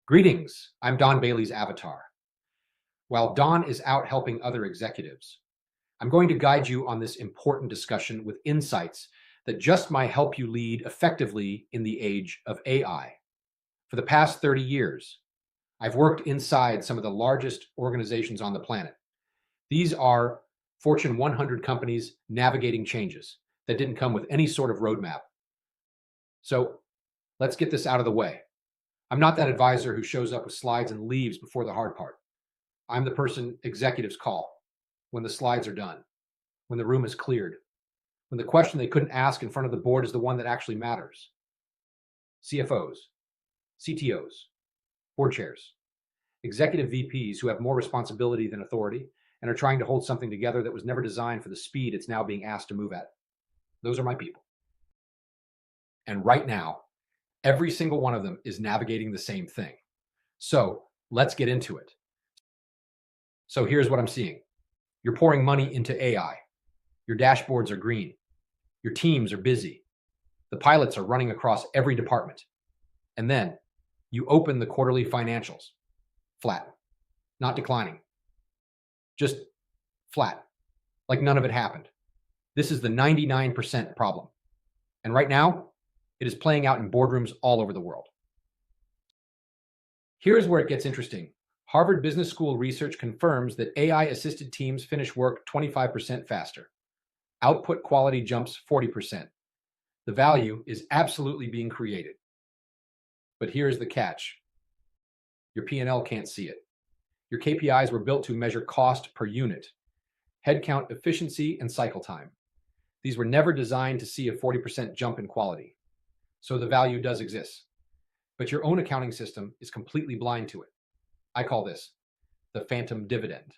Greetings, I'm Don Bailey's avatar. While Don is out helping other executives, I'm going to guide you on this important discussion with insights that just might help you lead effectively in the age of AI. For the past 30 years, I've worked inside some of the largest organizations on the planet. These are Fortune 100 companies navigating changes that didn't come with any sort of roadmap. So let's get this out of the way. I'm not that advisor who shows up with slides and leaves before the hard part. I'm the person executives call when the slides are done, when the room is cleared, when the question they couldn't ask in front of the board is the one that actually matters. CFOs, CTOs, board chairs, executive VPs who have more responsibility than authority and are trying to hold something together that was never designed for the speed it's now being asked to move at. Those are my people. And right now, every single one of them is navigating the same thing. So let's get into it. So here's what I'm seeing. You're pouring money into AI. Your dashboards are green. Your teams are busy. The pilots are running across every department. And then you open the quarterly financials. Flat. Not declining. Just flat. Like none of it happened. This is the 99% problem. And right now, it is playing out in boardrooms all over the world. Here's where it gets interesting. Harvard Business School research confirms that AI-assisted teams finish work 25% faster. Output quality jumps 40%. The value is absolutely being created. But here's the catch. Your P&L can't see it. Your KPIs were built to measure cost per unit, headcount efficiency, and cycle time. These were never designed to see a 40% jump in quality. So the value does exist. But your own accounting system is completely blind to it. I call this the phantom dividend.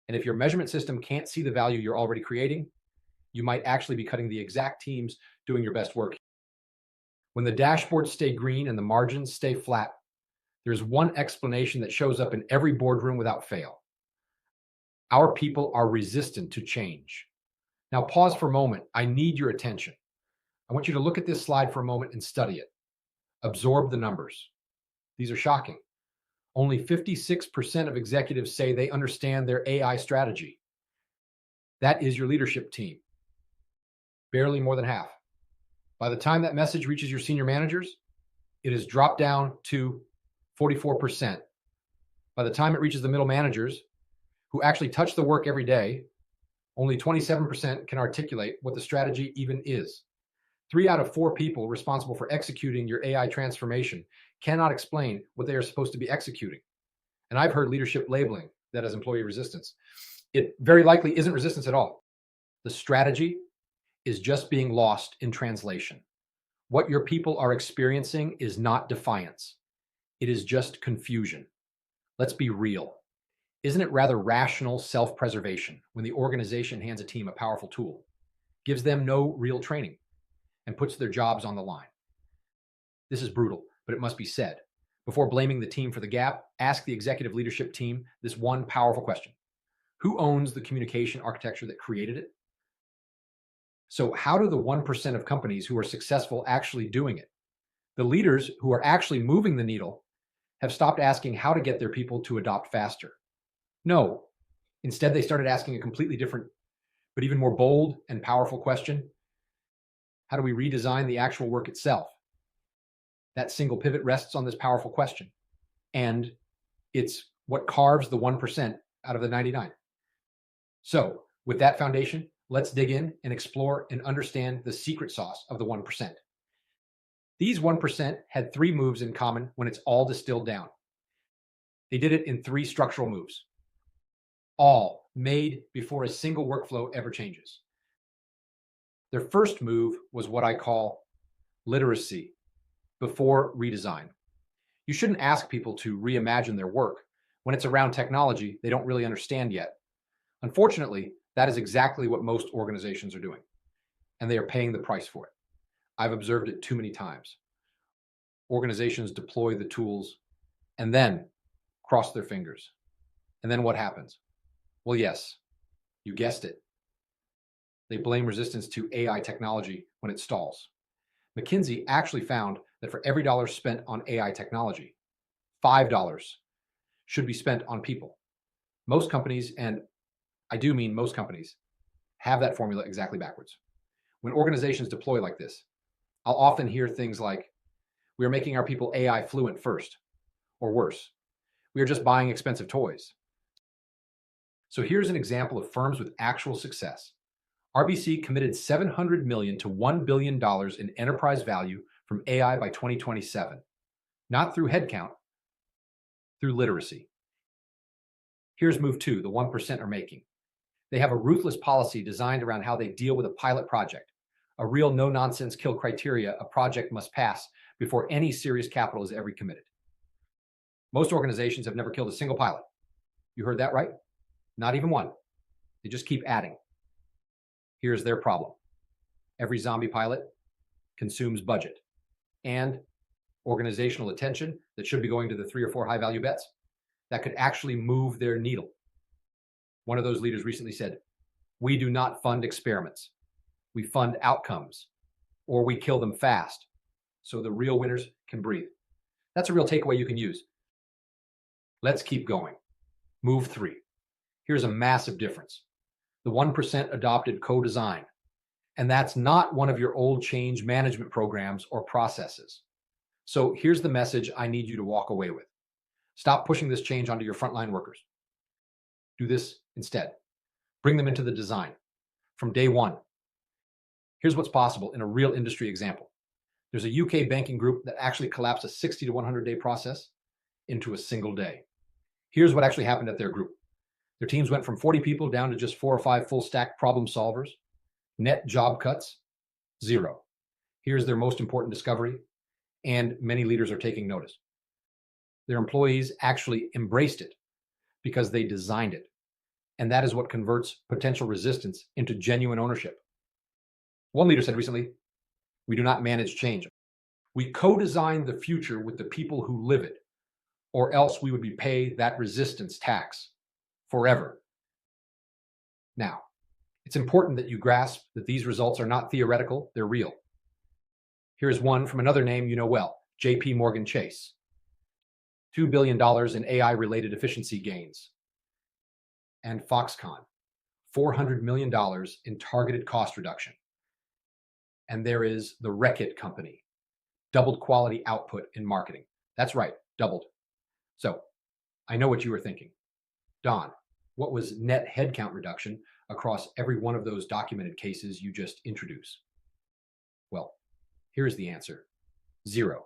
And if your measurement system can't see the value you're already creating, you might actually be cutting the exact teams doing your best work. When the dashboards stay green and the margins stay flat, there's one explanation that shows up in every boardroom without fail. Our people are resistant to change. Now pause for a moment. I need your attention. I want you to look at this slide for a moment and study it. Absorb the numbers. These are shocking. Only 56% of executives say they understand their AI strategy. That is your leadership team. Barely more than half. By the time that message reaches your senior managers, it has dropped down to 44%. By the time it reaches the middle managers, who actually touch the work every day, only 27% can articulate what the strategy even is. 3 out of 4 people responsible for executing your AI transformation cannot explain what they are supposed to be executing. And I've heard leadership labeling that as employee resistance. It very likely isn't resistance at all. The strategy is just being lost in translation. What your people are experiencing is not defiance. It is just confusion. Let's be real. Isn't it rather rational self-preservation when the organization hands a team a powerful tool, gives them no real training, and puts their jobs on the line? This is brutal, but it must be said. Before blaming the team for the gap, ask the executive leadership team this one powerful question. Who owns the communication architecture that created it? So how do the 1% of companies who are successful actually doing it? The leaders who are actually moving the needle have stopped asking how to get their people to adopt faster. No, instead they started asking a completely different, but even more bold and powerful question. How do we redesign the actual work itself? That single pivot rests on this powerful question. And it's what carves the 1% out of the 99. So with that foundation, let's dig in and explore and understand the secret sauce of the 1%. These 1% had 3 moves in common when it's all distilled down. They did it in 3 structural moves, all made before a single workflow ever changes. Their first move was what I call literacy before redesign. You shouldn't ask people to reimagine their work when it's around technology they don't really understand yet. Unfortunately, that is exactly what most organizations are doing, and they are paying the price for it. I've observed it too many times. Organizations deploy the tools and then cross their fingers. And then what happens? Well, yes, you guessed it. They blame resistance to AI technology when it stalls. McKinsey actually found that for every dollar spent on AI technology, $5 should be spent on people. Most companies, and I do mean most companies, have that formula exactly backwards. When organizations deploy like this, I'll often hear things like, we are making our people AI fluent first, or worse, we are just buying expensive toys. So here's an example of firms with actual success. RBC committed $700 million to $1 billion in enterprise value from AI by 2027, not through headcount, through literacy. Here's move two, the 1% are making. They have a ruthless policy designed around how they deal with a pilot project, a real no-nonsense kill criteria a project must pass before any serious capital is ever committed. Most organizations have never killed a single pilot. You heard that right? Not even one. They just keep adding. Here's their problem. Every zombie pilot consumes budget and organizational attention that should be going to the 3 or 4 high-value bets that could actually move their needle. One of those leaders recently said, we do not fund experiments. We fund outcomes, or we kill them fast so the real winners can breathe. That's a real takeaway you can use. Let's keep going. Move 3. Here's a massive difference. The 1% adopted co-design, and that's not one of your old change management programs or processes. So here's the message I need you to walk away with. Stop pushing this change onto your frontline workers. Do this instead. Bring them into the design from day one. Here's what's possible in a real industry example. There's a UK banking group that actually collapsed a 60 to 100-day process into a single day. Here's what actually happened at their group. Their teams went from 40 people down to just 4 or 5 full stack problem solvers. Net job cuts, 0. Here's their most important discovery, and many leaders are taking notice. Their employees actually embraced it because they designed it. And that is what converts potential resistance into genuine ownership. One leader said recently, we do not manage change. We co-design the future with the people who live it, or else we would be paid that resistance tax forever. Now, it's important that you grasp that these results are not theoretical, they're real. Here's one from another name you know well, JP Morgan Chase. $2 billion in AI-related efficiency gains. And Foxconn, $400 million in targeted cost reduction. And there is the Reckitt Company, doubled quality output in marketing. That's right, doubled. So I know what you were thinking. Don, what was net headcount reduction across every one of those documented cases you just introduced? Well, here's the answer, 0.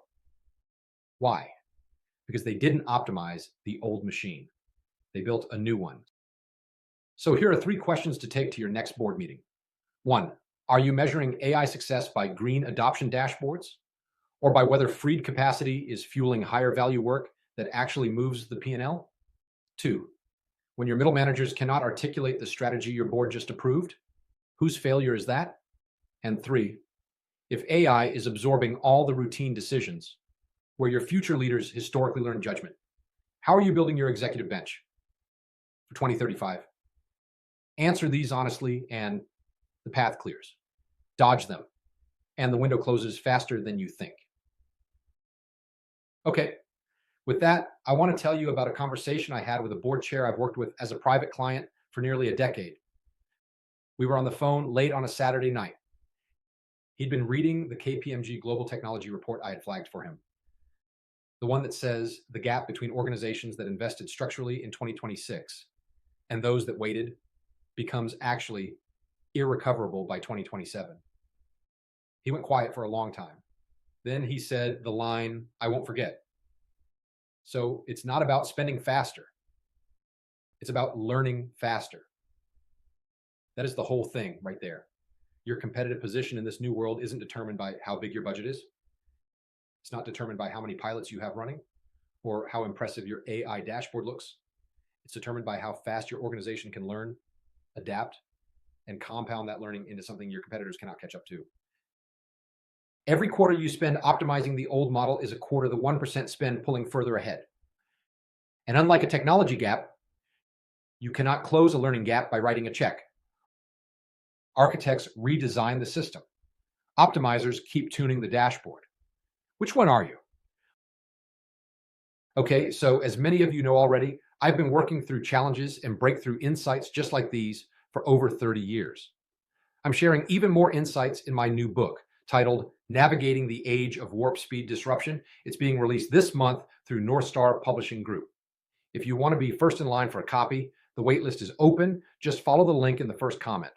Why? Because they didn't optimize the old machine. They built a new one. So here are 3 questions to take to your next board meeting. 1, are you measuring AI success by green adoption dashboards, or by whether freed capacity is fueling higher value work that actually moves the P&L? 2, when your middle managers cannot articulate the strategy your board just approved, whose failure is that? And 3, if AI is absorbing all the routine decisions where your future leaders historically learned judgment, how are you building your executive bench for 2035? Answer these honestly and the path clears. Dodge them, and the window closes faster than you think. Okay, with that, I want to tell you about a conversation I had with a board chair I've worked with as a private client for nearly a decade. We were on the phone late on a Saturday night. He'd been reading the KPMG Global Technology Report I had flagged for him, the one that says the gap between organizations that invested structurally in 2026 and those that waited becomes actually irrecoverable by 2027. He went quiet for a long time. Then he said the line, I won't forget. So it's not about spending faster. It's about learning faster. That is the whole thing right there. Your competitive position in this new world isn't determined by how big your budget is. It's not determined by how many pilots you have running or how impressive your AI dashboard looks. It's determined by how fast your organization can learn, adapt, and compound that learning into something your competitors cannot catch up to. Every quarter you spend optimizing the old model is a quarter the 1% spend pulling further ahead. And unlike a technology gap, you cannot close a learning gap by writing a check. Architects redesign the system. Optimizers keep tuning the dashboard. Which one are you? Okay, so as many of you know already, I've been working through challenges and breakthrough insights just like these for over 30 years. I'm sharing even more insights in my new book titled Navigating the Age of Warp Speed Disruption. It's being released this month through North Star Publishing Group. If you want to be first in line for a copy, the waitlist is open. Just follow the link in the first comment.